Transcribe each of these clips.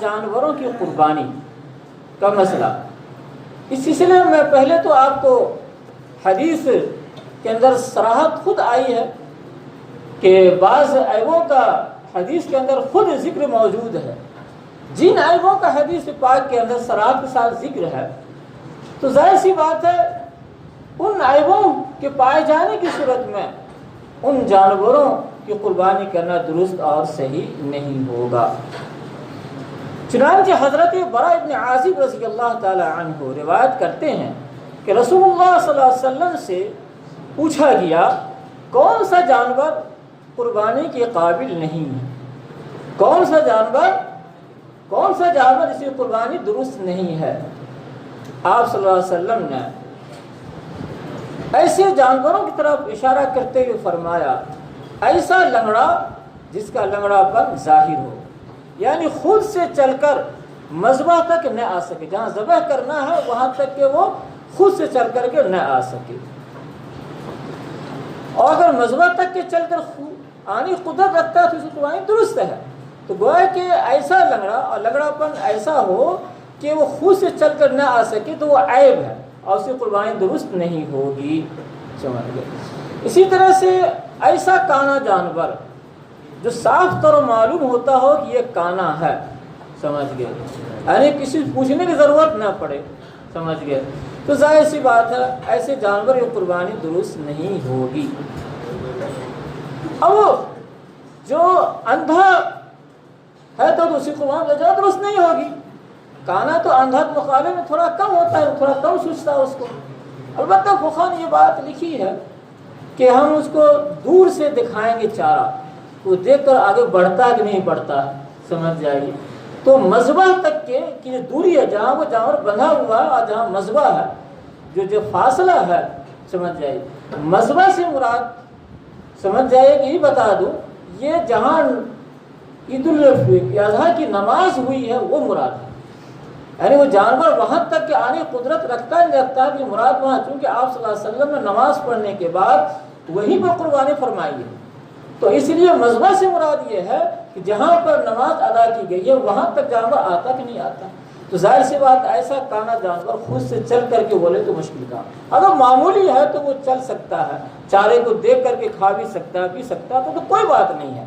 جانوروں کی قربانی کا مسئلہ، اس سلسلے میں پہلے تو آپ کو حدیث کے اندر صراحت خود آئی ہے کہ بعض عیبوں کا حدیث کے اندر خود ذکر موجود ہے۔ جن عیبوں کا حدیث پاک کے اندر صراحت کے ساتھ ذکر ہے تو ظاہر سی بات ہے ان عیبوں کے پائے جانے کی صورت میں ان جانوروں کی قربانی کرنا درست اور صحیح نہیں ہوگا۔ چنانچہ حضرت برا ابن عازب رضی اللہ تعالی عنہ روایت کرتے ہیں کہ رسول اللہ صلی اللہ علیہ وسلم سے پوچھا گیا کون سا جانور قربانی کے قابل نہیں ہے، کون سا جانور اس کی قربانی درست نہیں ہے۔ آپ صلی اللہ علیہ وسلم نے ایسے جانوروں کی طرف اشارہ کرتے ہوئے فرمایا ایسا لنگڑا جس کا لنگڑا پن ظاہر ہو، یعنی خود سے چل کر مذبح تک نہ آ سکے، جہاں ذبح کرنا ہے وہاں تک کہ وہ خود سے چل کر کے نہ آ سکے، اور اگر مذبح تک کے چل کر آنی قدرت رکھتا ہے تو اس کی قربانی درست ہے۔ تو گویا کہ ایسا لنگڑا اور لنگڑا پن ایسا ہو کہ وہ خود سے چل کر نہ آ سکے تو وہ عیب ہے اور اس کی قربانی درست نہیں ہوگی، سمجھ گئے۔ اسی طرح سے ایسا کانا جانور جو صاف طور معلوم ہوتا ہو کہ یہ کانا ہے، سمجھ گئے، یعنی کسی پوچھنے کی ضرورت نہ پڑے، سمجھ گئے، تو ظاہر سی بات ہے ایسے جانور کی قربانی درست نہیں ہوگی۔ اب جو اندھا ہے تو اسی قربانی درست نہیں ہوگی، کانا تو اندھا کے مقابلے میں تھوڑا کم ہوتا ہے، تھوڑا کم سوچتا ہے اس کو۔ البتہ فقہا نے یہ بات لکھی ہے کہ ہم اس کو دور سے دکھائیں گے چارہ، وہ دیکھ کر آگے بڑھتا ہے کہ نہیں بڑھتا ہے، سمجھ جائیے۔ تو مذبح تک کے کی جو دوری ہے، جہاں وہ جانور بندھا ہوا ہے اور جہاں مذبح ہے، جو فاصلہ ہے، سمجھ جائیے، مذبح سے مراد سمجھ جائیے کہ یہ بتا دوں یہ جہاں عید الاضحیٰ کی نماز ہوئی ہے وہ مراد ہے، یعنی وہ جانور وہاں تک کہ آنے قدرت رکھتا ہے نہیں رکھتا ہے، مراد وہاں، چونکہ آپ صلی اللہ علیہ وسلم نے نماز پڑھنے کے بعد وہیں پر قربانی فرمائی ہے، تو اس لیے مذبح سے مراد یہ ہے کہ جہاں پر نماز ادا کی گئی ہے وہاں تک جانور آتا کہ نہیں آتا۔ تو ظاہر سی بات ایسا کانا جانور خود سے چل کر کے بولے تو مشکل کام، اگر معمولی ہے تو وہ چل سکتا ہے، چارے کو دیکھ کر کے کھا بھی سکتا ہے، پی سکتا ہے، تو کوئی بات نہیں ہے،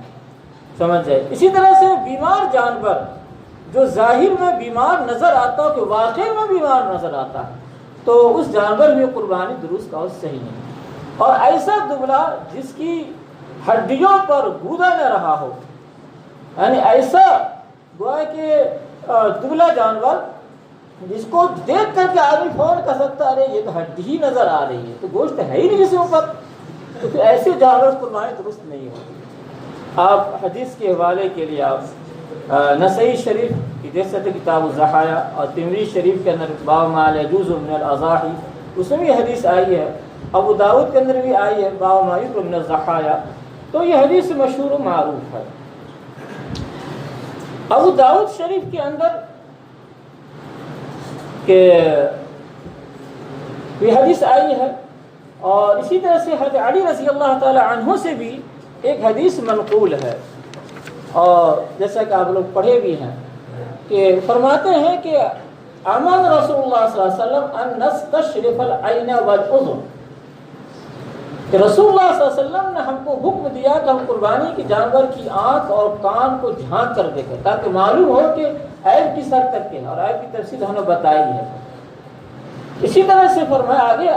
سمجھ جائے۔ اسی طرح سے بیمار جانور جو ظاہر میں بیمار نظر آتا ہو، کہ واقعی میں بیمار نظر آتا ہے، تو اس جانور میں قربانی درست اور صحیح نہیں۔ اور ایسا دبلا جس کی ہڈیوں پر گودا نہ رہا ہو، یعنی ایسا گویا کہ دبلا جانور جس کو دیکھ کر کے آدمی فوراً کہہ سکتا ہے ارے یہ تو ہڈی ہی نظر آ رہی ہے، تو گوشت ہے ہی نہیں اس کے اوپر، تو پھر ایسے جانور قربانی درست نہیں ہوتی۔ آپ حدیث کے حوالے کے لیے آپ نسائی شریف کی دیکھ سکتے کتاب الضحایا، اور ترمذی شریف کے اندر باب ما لا یجوز من الاضاحی، اس میں بھی حدیث آئی ہے، ابو داؤد کے اندر بھی آئی ہے باب ما یکرہ من الضحایا، تو یہ حدیث مشہور و معروف ہے۔ ابو داؤد شریف کے اندر کہ یہ حدیث آئی ہے، اور اسی طرح سے حضرت علی رضی اللہ تعالی عنہ سے بھی ایک حدیث منقول ہے، اور جیسا کہ آپ لوگ پڑھے بھی ہیں کہ فرماتے ہیں کہ امر رسول اللہ صلی اللہ علیہ وسلم ان نستشرف العین والاذن، کہ رسول اللہ صلی اللہ علیہ وسلم نے ہم کو حکم دیا کہ ہم قربانی کے جانور کی آنکھ اور کان کو جھانک کر دیکھیں تاکہ معلوم ہو کہ عیب کس حد تک ہے، اور عیب کی تفصیل ہم نے بتائی ہے۔ اسی طرح سے فرمایا آگے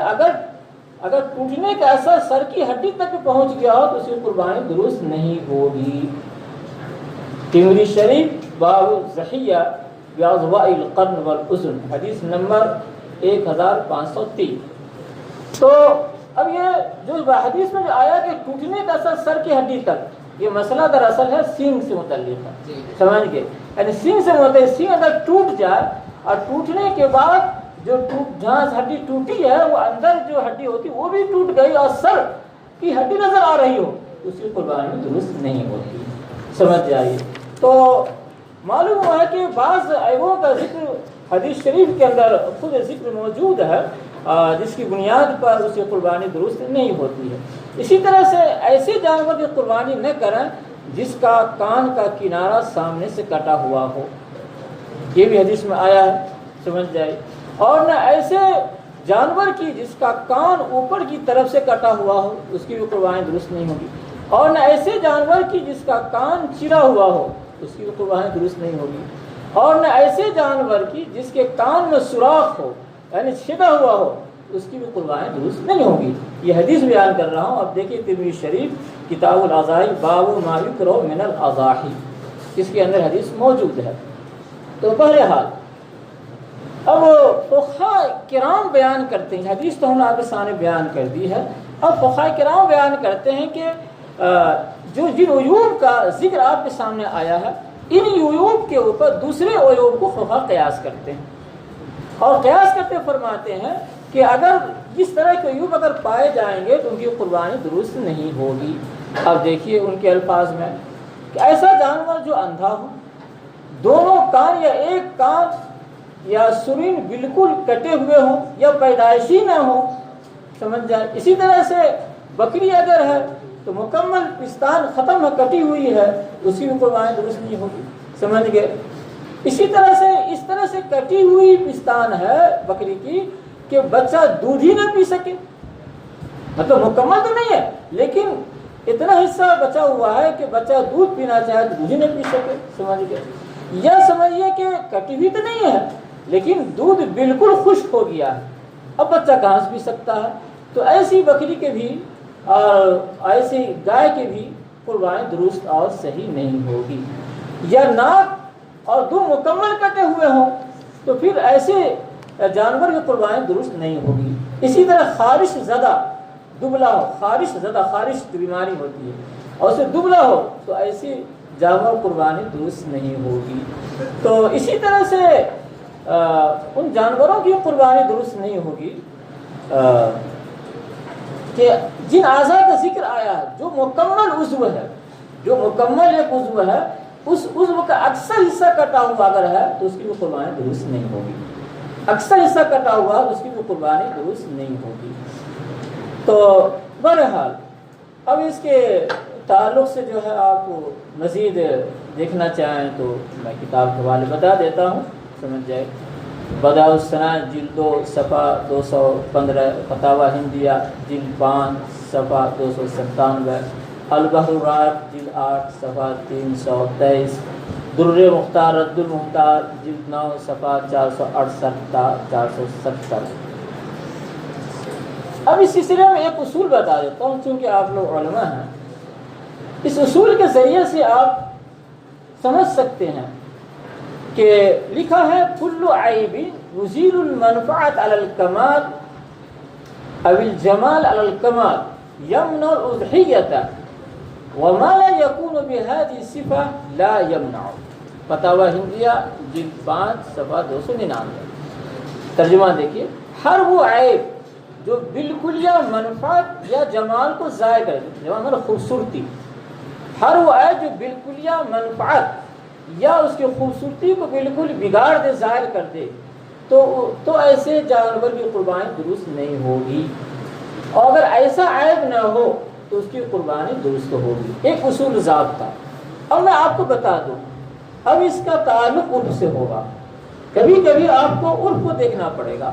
اگر ٹوٹنے کا اثر سر کی ہڈی تک پہنچ گیا ہو تو اس کی قربانی درست نہیں ہوگی۔ ترمذی شریف باب الضحیہ باضواء القرن والاذن، حدیث نمبر 1503۔ تو اب یہ جو حدیث میں جو آیا کہ ٹوٹنے کا اثر سر کی ہڈی تک، یہ مسئلہ دراصل ہے سینگ سے متعلق ہے، سمجھ گئے، یعنی سینگ سے متعلق، سینگ اگر ٹوٹ جائے اور ٹوٹنے کے بعد جو جہاں ہڈی ٹوٹی ہے وہ اندر جو ہڈی ہوتی وہ بھی ٹوٹ گئی اور سر کی ہڈی نظر آ رہی ہو تو اس کی قربانی درست نہیں ہوتی، سمجھ جائیے۔ تو معلوم ہوا ہے کہ بعض عیبوں کا ذکر حدیث شریف کے اندر خود ذکر موجود ہے جس کی بنیاد پر اس کی قربانی درست نہیں ہوتی ہے۔ اسی طرح سے ایسے جانور کی قربانی نہ کریں جس کا کان کا کنارہ سامنے سے کٹا ہوا ہو، یہ بھی حدیث میں آیا ہے، سمجھ جائے۔ اور نہ ایسے جانور کی جس کا کان اوپر کی طرف سے کٹا ہوا ہو، اس کی بھی قربانی درست نہیں ہوگی۔ اور نہ ایسے جانور کی جس کا کان چرا ہوا ہو، اس کی بھی قربانی درست نہیں ہوگی۔ اور نہ ایسے جانور کی جس کے کان میں سوراخ ہو، یعنی چھدا ہوا ہو، اس کی بھی قربانی درست نہیں ہوگی۔ یہ حدیث بیان کر رہا ہوں۔ اب دیکھیے ترمذی شریف کتاب الاضاحی باب ما یکرہ من الاضاحی، اس کے اندر حدیث موجود ہے۔ تو بہرحال اب فقہاء کرام بیان کرتے ہیں، حدیث تو ہم نے آپ کے سامنے بیان کر دی ہے، اب فقہاء کرام بیان کرتے ہیں کہ جو جن عیوب کا ذکر آپ کے سامنے آیا ہے، ان عیوب کے اوپر دوسرے عیوب کو فقہاء قیاس کرتے ہیں، اور قیاس کرتے فرماتے ہیں کہ اگر اس طرح کے عیوب اگر پائے جائیں گے تو ان کی قربانی درست نہیں ہوگی۔ اب دیکھیے ان کے الفاظ میں کہ ایسا جانور جو اندھا ہو، دونوں کان یا ایک کان یا سرین بالکل کٹے ہوئے ہوں یا پیدائشی نہ ہو، سمجھ جائے۔ اسی طرح سے بکری اگر ہے تو مکمل پستان ختم ہے، کٹی ہوئی ہے، اس کی بھی قربانی درست نہیں ہوگی، سمجھ گئے۔ اسی طرح سے اس طرح سے کٹی ہوئی پستان ہے بکری کی کہ بچہ دودھ ہی نہ پی سکے، مطلب مکمل تو نہیں ہے لیکن اتنا حصہ بچا ہوا ہے کہ بچہ دودھ پینا چاہے تو دودھ ہی نہ پی سکے، سمجھ گئے۔ یا سمجھیے کہ کٹی ہوئی تو نہیں ہے لیکن دودھ بالکل خشک ہو گیا ہے، اب بچہ کہاں سے پی سکتا ہے؟ تو ایسی بکری کے بھی اور ایسی گائے کے بھی قربانی درست اور صحیح نہیں ہوگی۔ یا ناک اور دو مکمل کٹے ہوئے ہوں تو پھر ایسے جانور کی قربانی درست نہیں ہوگی۔ اسی طرح خارش زدہ دبلا ہو، خارش کی بیماری ہوتی ہے اور اسے دبلا ہو تو ایسی جانور قربانی درست نہیں ہوگی۔ تو اسی طرح سے ان جانوروں کی قربانی درست نہیں ہوگی کہ جن اعضاء کا ذکر آیا ہے، جو مکمل عضو ہے، جو مکمل ایک عضو ہے، اس عضو کا اکثر حصہ کٹا ہوا اگر ہے تو اس کی بھی قربانی درست نہیں ہوگی، اکثر حصہ کٹا ہوا اس کی بھی قربانی درست نہیں ہوگی۔ تو بہرحال اب اس کے تعلق سے جو ہے آپ مزید دیکھنا چاہیں تو میں کتاب کے حوالے بتا دیتا ہوں، سمجھ جائے۔ بداء الصناع جلد 2 صفحہ 215، فتاوی ہندیہ جلد 5 صفحہ 297، البحر الرائق جلد 8 صفحہ 323، در مختار رد المختار جلد 9 صفحہ 468 تا 470۔ اب اس سلسلے میں ایک اصول بتا دیتا ہوں، چونکہ آپ لوگ علماء ہیں، اس اصول کے ذریعے سے آپ سمجھ سکتے ہیں کہ لکھا ہے کل عیب یزیل المنفعت علی الکمال او الجمال علی الکمال یمنع الاضحیۃ وما لا یکون بهذه الصفة لا یمنع۔ فتاوی ہندیہ جلد 5 صفحہ 299۔ ترجمہ دیکھیے، ہر وہ عیب جو بالکل یا منفعت یا جمال کو ضائع کر دے، جمال مطلب خوبصورتی، ہر وہ عیب جو بالکل یا منفعت یا اس کی خوبصورتی کو بالکل بگاڑ دے، ظاہر کر دے، تو ایسے جانور کی قربانی درست نہیں ہوگی، اور اگر ایسا عیب نہ ہو تو اس کی قربانی درست ہوگی۔ ایک اصول ضابطہ۔ اب میں آپ کو بتا دوں، اب اس کا تعلق عرف سے ہوگا، کبھی کبھی آپ کو عرف کو دیکھنا پڑے گا،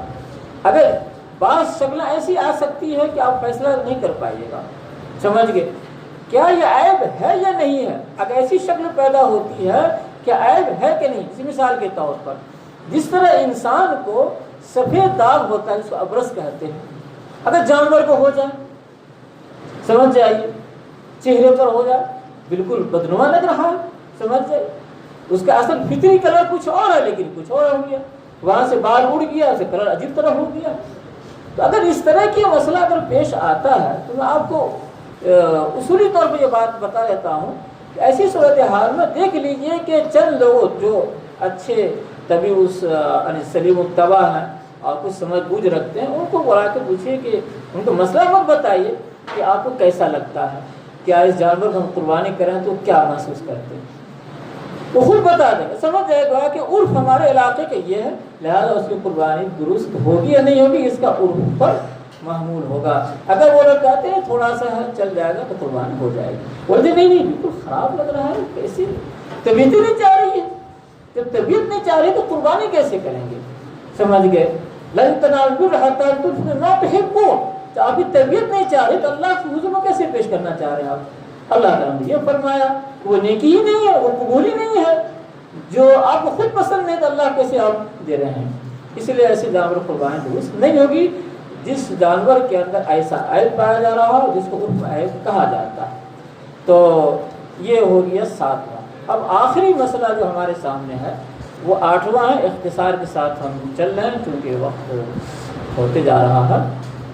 اگر بعض شکلیں ایسی آ سکتی ہے کہ آپ فیصلہ نہیں کر پائیے گا، سمجھ گئے، کیا یہ عیب ہے یا نہیں ہے۔ اگر ایسی شکل پیدا ہوتی ہے کہ عیب ہے کہ نہیں، اسی مثال کے طور پر جس طرح انسان کو سفید داغ ہوتا ہے، اس کو ابرص کہتے ہیں، اگر جانور کو ہو جائے، سمجھ جائیے، چہرے پر ہو جائے، بالکل بدنما لگ رہا ہے، سمجھ جائیے، اس کا اصل فطری کلر کچھ اور ہے لیکن کچھ اور ہو گیا، وہاں سے بال اڑ گیا، اسے کلر عجیب طرح ہو گیا۔ تو اگر اس طرح کی مسئلہ اگر پیش آتا ہے تو میں آپ کو اصولی طور پہ یہ بات بتا دیتا ہوں کہ ایسی صورتحال میں دیکھ لیجئے کہ چند لوگ جو اچھے طبی سلیم الطبع ہیں اور کچھ سمجھ بوجھ رکھتے ہیں، ان کو بلا کے پوچھیے کہ ان کو مسئلہ مت بتائیے کہ آپ کو کیسا لگتا ہے، کیا اس جانور کو ہم قربانی کریں تو کیا محسوس کرتے ہیں، وہ خود بتا دیں گے، سمجھ جائے گا کہ عرف ہمارے علاقے کے یہ ہے، لہذا اس کی قربانی درست ہوگی یا نہیں ہوگی، اس کا عرف پر محمول ہوگا۔ اگر وہ لوگ کہتے ہیں تھوڑا سا چل جائے گا تو قربانی ہو جائے گی، بولتے نہیں بالکل خراب لگ رہا ہے، کیسی طبیعت نہیں چاہ رہی ہے، جب طبیعت نہیں چاہ رہی تو قربانی کیسے کریں گے؟ سمجھ گئے؟ لن تنالوا البر حتى تنفقوا مما تحبون، تو آپ کی طبیعت نہیں چاہ رہی تو اللہ کے حضور میں کیسے پیش کرنا چاہ رہے ہیں آپ؟ اللہ تعالیٰ نے یہ فرمایا وہ نیکی ہی نہیں ہے، وہ قبول ہی نہیں ہے، جو آپ کو خود پسند نہیں تو اللہ کیسے آپ دے رہے ہیں؟ اس لیے ایسے جانور قربانی درست نہیں ہوگی جس جانور کے اندر ایسا عیب پایا جا رہا ہو جس کو عرف عیب کہا جاتا ہے۔ تو یہ ہو گیا 7واں۔ اب آخری مسئلہ جو ہمارے سامنے ہے وہ 8واں ہے، اختصار کے ساتھ ہم چل رہے ہیں کیونکہ وقت ہوتے جا رہا ہے۔